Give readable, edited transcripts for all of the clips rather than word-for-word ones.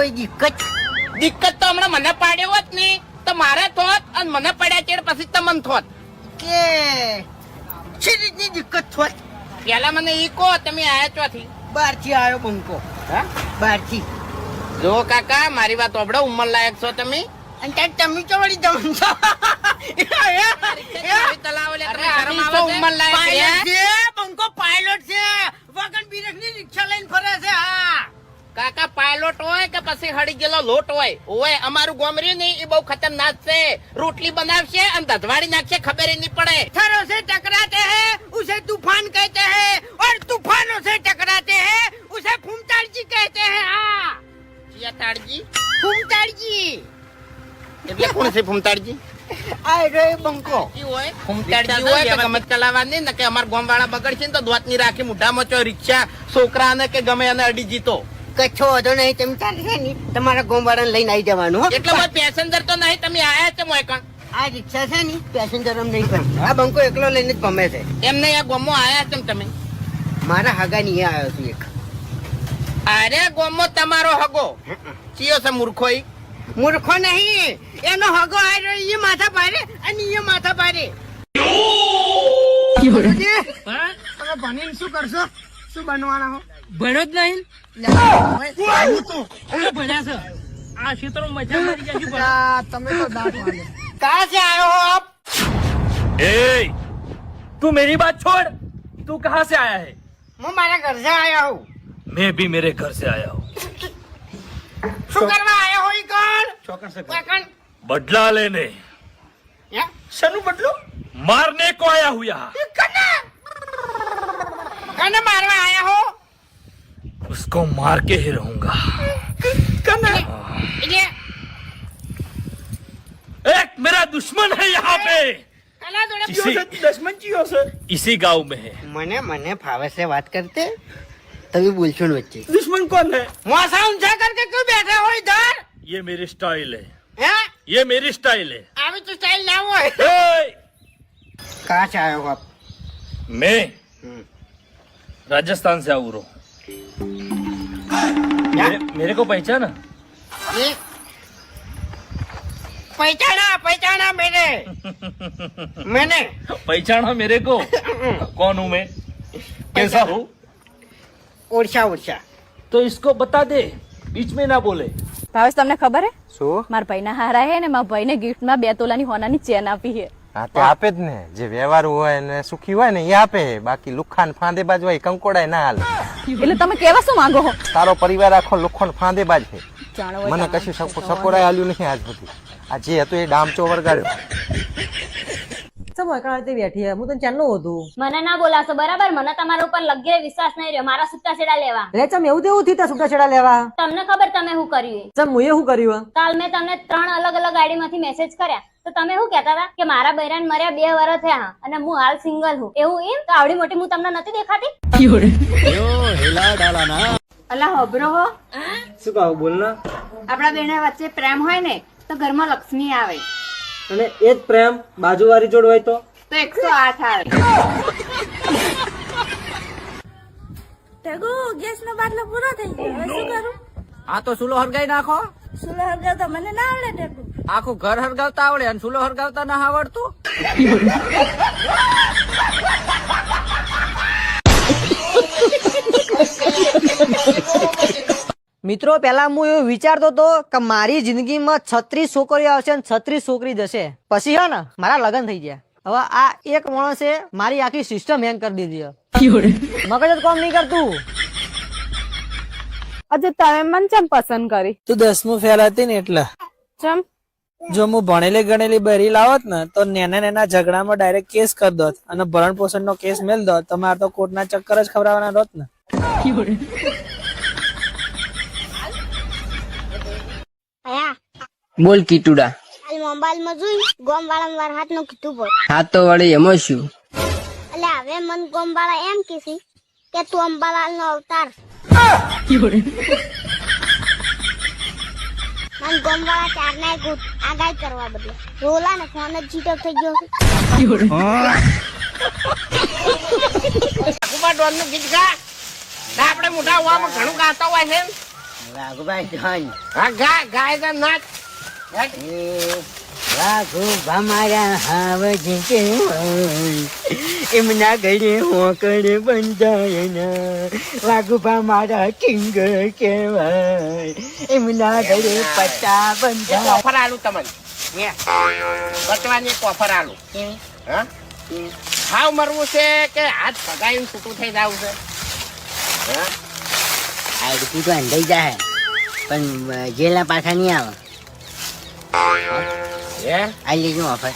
કોઈ દિક્કત તો હમણાં મને પાડ્યો હોત ને તો મારે થોત અને મને પડ્યા ચેડ પછી તમને થોત કે શી રીતની દિક્કત થોત? પેલા મને ઈ કહો તમે આયા ચોથી બહારથી આવ્યો બંકો. હા બહારથી. જો કાકા મારી વાત ઓબડો ઉંમર લાયક છો તમે અને ત્યાં તમે તો વળી જમ છો. ઉંમર લાયક પાયલોટ છે બંકો, પાયલોટ છે. વગન બિરખની રિક્ષા લઈને ફરે છે. હા કાકા પાયલોટ હોય કે પછી હળી ગયેલો લોટ હોય ઓય અમારું ગોમર્યું ને એ બહુ ખતરનાક છે. રોટલી બનાવશે અને ધધવાડી નાખશે ખબર નહીં પડે. पत्थरों से टकराते हैं उसे तूफान कहते हैं और तूफानों से टकराते हैं उसे फूमताड़जी कहते हैं. हाँ તાડજી फूमताड़जी. એટલે કોણ છે ફૂમતાડજી? આ રે બંકો. હોય ફૂમતાડજી હોય કે ગમે ચલાવવાની ને કે અમાર ગામ વાળા બગડશે ને તો દોત ની રાખી મુઢામાં ચો રિક્ષા છોકરાને કે ગમે એને અડી જીતો. કચ્છો વધો નહીં તમે ચાલે છે ને તમારા ગોમવાળાને લઈને આવી જવાનું. હો એટલે કોઈ પેસેન્જર તો નહીં તમે આયા છે મોય કણ આ રિક્ષા છે ને પેસેન્જર એમ નહીં પણ આ બંકો એકલો લઈને જ ગમે છે. એમને આ ગોમો આયા છે તમે? મારા હગાની એ આવ્યો છું એક. અરે ગોમો તમારો હગો ચિયો છે મૂર્ખો ઈ? મૂર્ખો નહીં એનો હગો આવ્યો એ માથા ભારે અને એ માથા ભારે. તમે ભણીને શું કરશો? શું બનવાના હો? ભણ્યો જ નહીં ભણ્યા છો આ ક્ષેત્રો મજા મારી જાય તમે તો દાંત વાળો. कहाँ से आए हो आप? ए, तू मेरी बात छोड़, तू कहाँ से आया है? मैं मारे घर से आया हूँ. मैं भी मेरे घर से आया हूँ. શું કરવા આયા હો ઈ કોણ? ચોકન से કોણ? बदला लेने, યા શેનું બદલું? मारने को आया हूँ यहाँ. કને મારવા આયા હો? उसको मार के ही रहूंगा. કને એટલે एक मेरा दुश्मन है यहाँ पे. કલા જોડે दुश्मन जियो से इसी गांव में है. મને મને ફાવે છે વાત કરતે તમે બોલશો ને વચ્ચે. दुश्मन कौन है? મોસા ઊંચા કરકે ક્यों बैठे हो इधर? ये मेरी स्टाइल है. हैं? ये मेरी स्टाइल है. આવી તો સ્ટાइल ના હોય. ए, कहाँ से आए हो आप? मैं राजस्थान से आऊँ रो. मेरे को पहचाना? ये पहचाना पहचाना मैंने पहचाना मेरे को? कौन हूँ मैं? कैसा हूँ? ओरछा ओरछा. तो इसको बता दे, बीच में ना बोले. ભાવેશ તમને ખબર હે શું? મારા ભાઈના હારા હે ને મારા ભાઈને ગિફ્ટમાં 2 તોલાની હોનાની ચેન આપી હે. હા તે આપે જ ને, જે વ્યવહાર હોય ને સુખી હોય ને એ આપે. બાકી લુખાન ફાંદેબાજ હોય કંકોડાય ના હાલે. એટલે તમે કેવા શું માંગો છો? તારો પરિવાર આખો લુખોન ફાંદેબાજ છે. જાણો મને કશું સપોરાય હાલ્યું નહીં આજ સુધી. આ જે હતું એ ડામચો વરગાડ્યો. મને ના બોલાશો બરાબર. મને તમારા ઉપર લગીરે વિશ્વાસ નહીં રહ્યો. મારા છૂટા છેડા લેવા તમને ખબર તમે શું કર્યું? કાલ મેં તમને 3 અલગ અલગ આઈડી માંથી મેસેજ કર્યા તો તમે શું કહેતા હતા કે મારા બૈરાન મર્યા 2 વર્ષ થયા અને હું હાલ સિંગલ હું. એવું એમ તો આવડી મોટી હું તમને નથી દેખાતી? અલા હોબરો હો શું કહું બોલ ના. આપણા બેના વચ્ચે પ્રેમ હોય ને તો ઘરમાં લક્ષ્મી આવે અને એ જ પ્રેમ બાજુવાળી જોડ હોય તો 108 આવે. ટેગો ગેસનો બાટલો પૂરો થઈ ગયો. હવે શું કરું? આ તો સુલો હરગાઈ નાખો. સુલો હરગાવતા મને ના આવડે ટેગો. આખું ઘર હરગાવતા આવડે અને સુલો હરગાવતા ના આવડતું. મિત્રો પેલા હું એવું વિચારતો હતો કે મારી જિંદગીમાં 36 છોકરીઓ આવશે અને 36 છોકરી જશે. પછી હે ને મારા લગ્ન થઈ ગયા. હવે આ એક માણસે મારી આખી સિસ્ટમ હેંગ કરી દીધી. મગજ જ કામ નહીં કરતું. આજે તમે મને ચમ પસંદ કરી? તું 10મું ફેલ હતી ને એટલે. ચમ? જો હું ભણેલી ગણેલી બહેરી લાવત ને તો નેના ઝઘડામાં ડાયરેક્ટ કેસ કરી દોત અને ભરણ પોષણ નો કેસ મેલ દોત તો મારે તો કોર્ટના ચક્કર જ ખવડાવવાના રોત ને. બોલ કીટુડા. મોબાઈલ માં જોઈ ગોમ વાળા મારા હાથ નું કીધું બોલ. હા તો વળી એમાં શું? એટલે હવે મન ગોમ વાળા એમ કીધી કે તું અંબાલાલ નો અવતાર. મન ગોમ વાળા 4 ના આગાઈ કરવા બદલે રોલા ને ફોન જ જીતો થઈ ગયો. કુબા ડોન નું ગીત ગા આપણે મોટા હોવામાં ઘણું ગાતા હોય છે. વાઘુભાઈ ધન હા ગાય તો નાચ વાઘુભા મારા હાવ જીતે એમના ઘરે હોકડે બંધાયના વાઘુભા મારા કિંગ કહેવાય એમના ઘરે પટ્ટા બંધાય ઓફર આલું તમને બચવાની ઓફર આલું હા હાવ મરવું છે કે હાથ પગાઈને છૂટું થઈ જવું છે હા આડકું તો અંધાઈ જાય પણ જેલના પાછા નહીં આવે આ લેજો ઓફર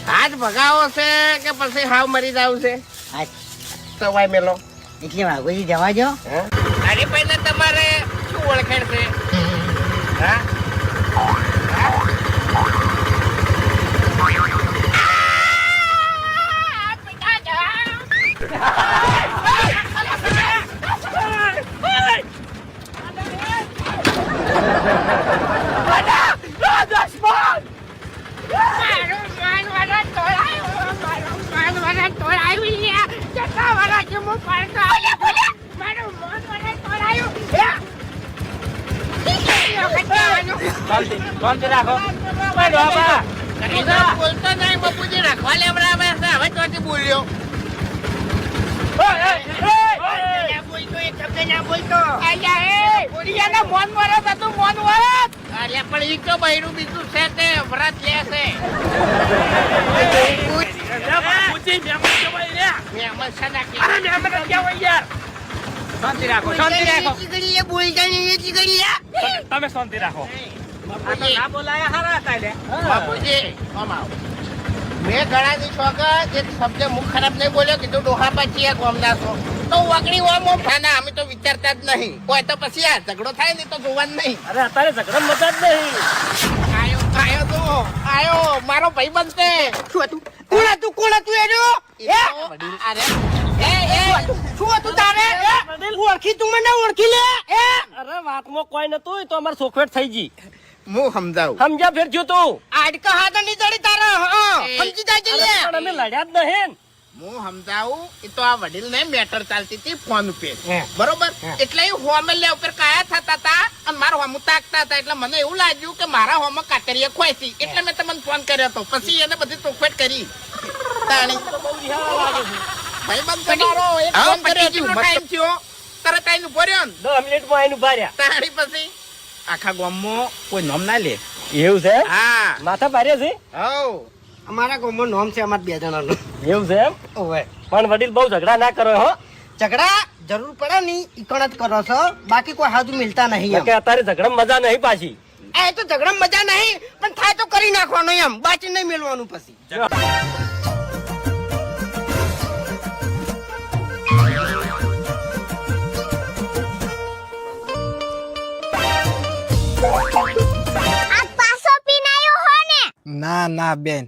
હાથ ભગાવો છે કે પછી હાવ મરી જવું છે હા સવાય મેલો એટલે વાઘુજી જવા જો અરે પહેલા તમારે શું ઓળખેણ છે હા બોલતો નહીં બાપુજી રાખવા લેવડાવે છે હવે ચોથી બોલ્યો પણ ઈ તો બૈરું બીજું છે તે વ્રત લે છે મહેમાન છે નાખી. શાંતિ રાખો શાંતિ રાખો તમે શાંતિ રાખો ના બોલાયા હારા હતા લે બાપુજી આમ આવો. મેં ગળાની છોકર એક શબ્દ મુખ ખરાબ નહીં બોલ્યો કીધું ડોહા પછી એક ગોમના છો તો વગડી ઓમ ઓમ થાના અમે તો વિચારતા જ નહીં કોઈ તો પછી આ ઝઘડો થાય ને તો જોવાનું નહીં. અરે અત્યારે ઝઘડો મજા જ નહીં આયો તો આયો મારો ભાઈ બનતે શું હતું કોણ હતું એનો અરે શું હતું તારે ઓળખી તું મને ઓળખી લે અરે વાતમાં કોઈ નતું તો અમારે સોખવેટ થઈ ગઈ હું સમજાવું સમજ્યા ફેર જો તું આડકા હાથ નહીં ચડી તારા સમજી જાય છે લે પણ અમે લડ્યા જ નહીં હું સમજાવું એ તો આ વડીલ ને મેટર ચાલતી હતી ફોન ઉપર બરોબર એટલે હોમે લે ઉપર કાયા થતા હતા અને મારા હોમ તાકતા હતા એટલે મને એવું લાગ્યું કે મારા હોમ કાતરીએ ખોઈતી એટલે મેં તમને ફોન કર્યો હતો પછી એને બધી ચોખવટ કરી તાણી ભાઈ બંધ તમારો એક ફોન કર્યો કેટલો ટાઈમ થયો તરત આઈને ઉભો રહ્યો ને 10 મિનિટમાં આઈને ઉભા રહ્યા તાણી પછી આખા ગામમાં કોઈ નામ ના લે એવું છે હા માથા ભારે છે હવ અમારા ગામમાં નામ છે અમારા બે જણાનું એવું છે એમ ઓવે પણ વડીલ બહુ ઝઘડા ના કરો હો ઝઘડા જરૂર પડે ની ઈકણ જ કરો છો બાકી કોઈ હાથું મિલતા નહીં એમ કે અત્યારે ઝઘડા મજા નહીં પાછી એ તો ઝઘડા મજા નહીં પણ થાય તો કરી નાખવાનું એમ બાકી નહીં મેળવાનું પછી ના ના બેન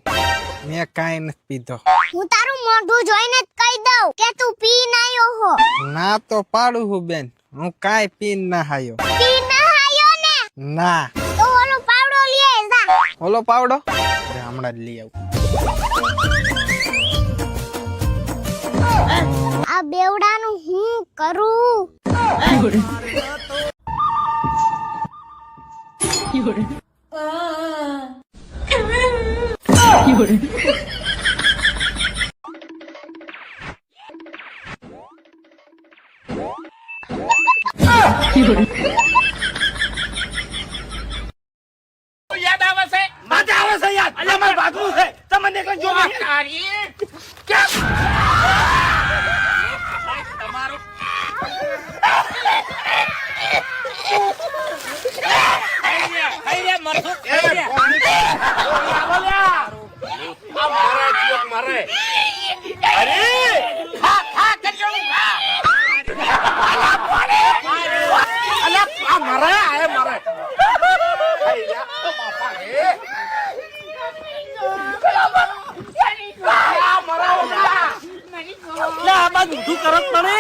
મેં કાંઈ નથી પીધો હું તારું મોઢું જોઈને જ કહી દઉં કે તું પી નાયો હો ના તો પાડું હું બેન હું કાંઈ પીન ના હાયો પી ના આયો ને ના તો ઓલો પાવડો લઈ જા ઓલો પાવડો અરે હમણાં જ લઈ આવું આ બેવડાનું હું કરું યાદ આવે છે મજા આવે છે યાર અલ્યા મારે ભાગવું છે તમને એકલા જો તમારું ઊંધું કરો તમે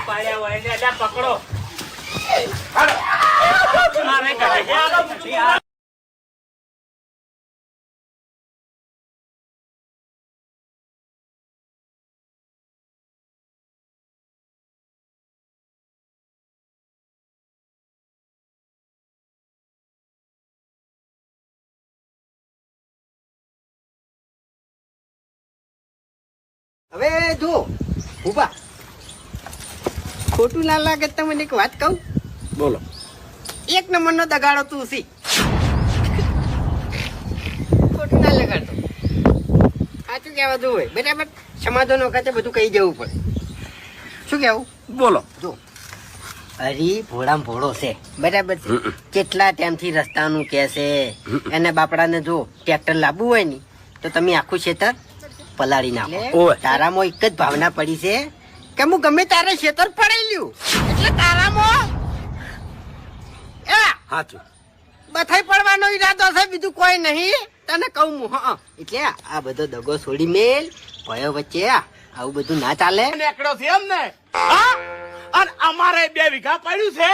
પાડ્યા હોય ને એટલે પકડો. મારે ઘરે હવે જો ઉભા ખોટું ના લાગે તો મને એક વાત કહું. બોલો. એક નંબરનો દગાડો તું સી. ખોટું ના લગાડતો. સાચું કહેવા દઉં હોય બરાબર. સમાધાન વખતે બધું કહી જવું પડે. શું કેવું? બોલો. જો હરી ભોળામ ભોળો છે બરાબર છે. કેટલા ટાઈમથી રસ્તાનું કે છે એને બાપડાને જો ટ્રેક્ટર લાવવું હોય ને તો તમે આખું ખેતર પલાળી નાખો. તારામાં એક જ ભાવના પડી છે કે હું ગમે તારે ખેતર પડાઈ લ્યું એટલે તારામાં સાચું બથાઈ પડવાનો ઈરાદો છે, બીજું કોઈ નહીં. તને કહું હું હા એટલે આ બધો દગો છોડી મેલ ભયો વચ્ચે આવું બધું ના ચાલે. નેકડો છે એમ ને? હા? અને અમારે 2 વીઘા પડ્યું છે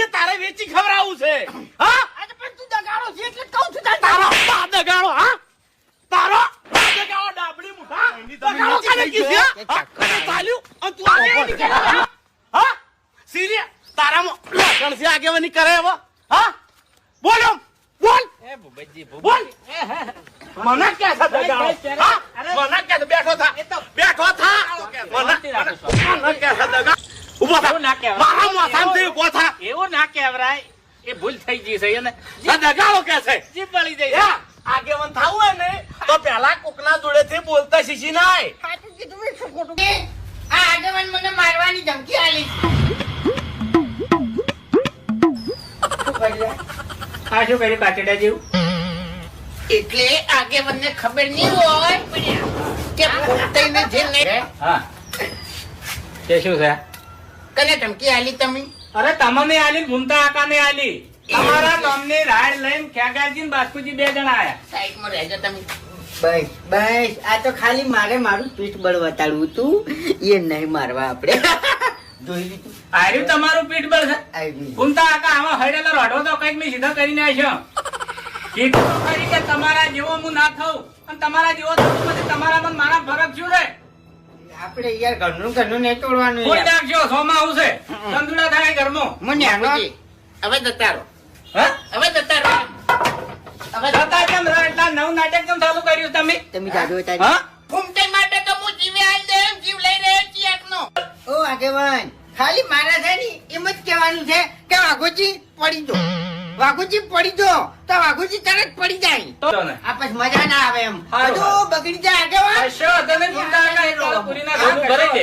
એ તારે વેચી ખવડાવવું છે. હા? આજે પણ તું દગાડો છે એટલે કહું છું તારે તારો બા દગાડો. હા? તારો બા દગાડો ડાબડી મુઠા. દગાડો કાને કીધું? હા? ચાલ્યું અને તું આગેવાની કરે. હા? સિરિયા તારામાં લગણ છે આગેવાની કરે હવે? હા? બોલો બોલ. બોલ. મને કે છે દગાડો? હા? મને કે છે બેઠો થા. બેઠો થા. મને કે છે દગાડો. ઉભો થા. મારા મોસામથી ઉભો થા. એવું ના કહેવાય. એ ભૂલ થઈ ગઈ છે એને. આ દગાડો કે છે? જીભ વળી જાય. હે? આગેવાન થાવું હોય ને તો પેલા કોકના જોડેથી બોલતા શીખી નાય. સાચું કીધું મેં શું ખોટું? આ આગેવાન મને મારવાની ધમકી આલી. આ શું કર્યું કાચડા જેવું? એટલે આગેવાનને ખબર નહીં હોય કે પોતાને જે નહીં. હા તે શું છે? કને ધમકી આલી તમે? અરે તમને આલી ભૂમતા આકાને આલી. તમારા ગામની રાડ લઈને ખેગારજી ને બાસ્કુજી 2 જણા આયા. સાઈડમાં રહેજો તમે. બસ બસ આ તો ખાલી મારે મારું પીઠ બળ વતાડવું હતું એ નહીં મારવા આપણે. જોઈ લીધું? આર્યું તમારું પીઠ બળ છે. આવી. ભૂમતા આકા આમાં હળેલો રોઢો તો કઈક મેં સીધો કરીને આવ્યો. કીધું તો ખરી કે તમારા જેવો હું ના થઉં અને તમારા જેવો થતું પછી તમારા મન મારા ફરક શું રે? આપણે યાર ઘરનું નહીં તોડવાનું કોઈ યાર. નાખજો સોમાં આવશે તંદુડા થાય ઘરમાં. મને આનો હવે જતા રહો. હા હવે જતા રહો. હવે જતા કેમ રહો? એટલા નવું નાટક કેમ ચાલુ કર્યું તમે? તમે જાજો તારી. હા ફૂમતે માટે તો હું જીવે આલ દે જીવ લઈ રહ્યો છીએ એકનો. ઓ આગેવાન ખાલી મારા છે ને એમ જ કહેવાનું છે કે વાઘોજી પડી દો. વાઘોજી પડી દો તો વાઘોજી તરત પડી જાય. તો ને આ પછી મજા ના આવે એમ. હારું, બધું બગડી જાય આગેવાન. કશો વાંધો નહીં. ભૂમતા આકા એ તો પૂરીના ઘરનું ભરે છે.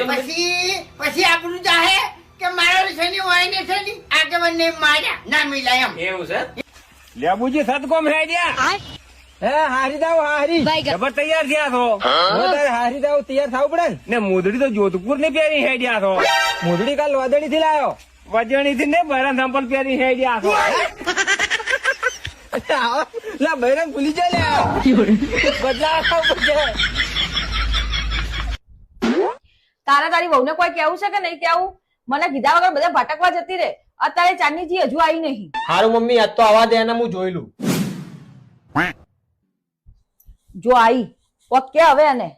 પછી આપણું જાહે કે મારા છે ને હોય ને છે ને આગેવાન ને માર્યા ના મિલાય એમ. એવું છે? લેબુજી સદકોમ હેડ્યા હે હારી દાવ હારી જબર તૈયાર થયા છો હારી દાવ તૈયાર થવું પડે ને મોદડી તો જોધપુર ની પહેરી હેડ્યા છો મોદડી કાલ વદડી થી લાયો વજણી થી ને બૈરા સંપલ પહેરી હેડ્યા છો લા બૈરા ભૂલી જાય બદલા તારી વહુને કોઈ કેવું છે કે નહીં કેવું? મને કીધા વગર બધા ભટકવા જતી રે. અત્યારે ચાંદનીજી હજુ આવી નહીં. હારું મમ્મી આજ તો આવા દે હું જોઈ લઉં જો આવી પોત કે હવે એને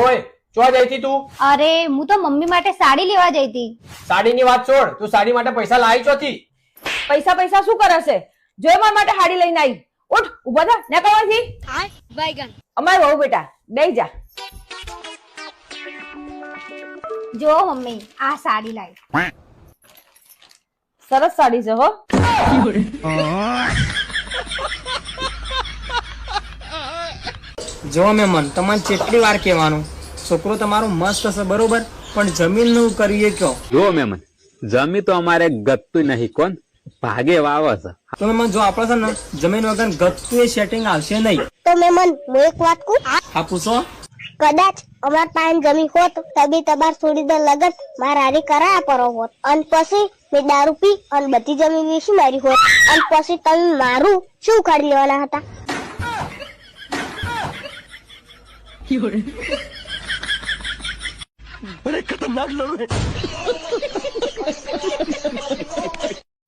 ઓય ચો જઈતી તું અરે હું તો મમ્મી માટે સાડી લેવા જઈ હતી. સાડી ની વાત છોડ તું સાડી માટે પૈસા લાવી ચોથી પૈસા પૈસા શું કરે છે? જો મારા માટે હાડી લઈને આવી. ઉઠ ઉભા થા ને કવાથી અમારી વહુ બેટા બેહી જા. જો મમ્મી આ સાડી લાવી. સરસ સાડી છે હો. જો મેમન તમને કેટલી વાર કહેવાનું છોકરો તમારો મસ્ત હશે બરોબર પણ જમીન નું કરીએ કયો જો મેમન જમી તો અમારે ગતું નહીં કોણ ભાગે વાવે છે તો મેમન જો આપણે છે ને જમીન વગર ગતું એ સેટિંગ આવશે નહીં તો મેમન હું એક વાત કહું. હા પૂછો કદાચ અમાર પાસે જમી હોત તમે તમાર છોડી દે લગન મારા હારી કરાયા પરો હોત અને પછી મેં દારૂ પી અને બધી જમીન વેચી મારી હોત અને પછી તમે મારું શું કાઢી લેવાના હતા?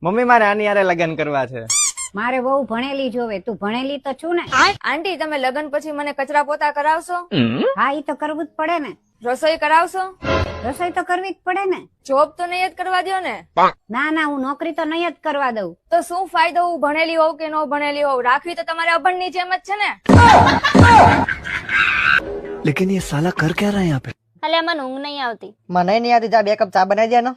મમ્મી મારે આની યારે લગ્ન કરવા છે. મારે બહુ ભણેલી જોવે. તું ભણેલી તો છું ને? આંટી તમે લગ્ન પછી મને કચરા પોતા કરાવશો? હા, ઈ તો કરવું જ પડે ને. રસોઈ કરાવશો? રસોઈ તો કરવી જ પડે ને. જોબ તો નહીં જ કરવા દો ને? ના ના, હું નોકરી તો નહીં જ કરવા દઉં. તો શું ફાયદો હું ભણેલી હોઉં કે ન ભણેલી હોઉં? રાખવી તો તમારે અભણની જેમ જ છે ને. लेकिन ये साला कर क्या रहा है यहाँ पे? અલે મને ઊંઘ નહીં આવતી. મને નહીં આવતી, જા 2 કપ ચા બનાવી દે ને.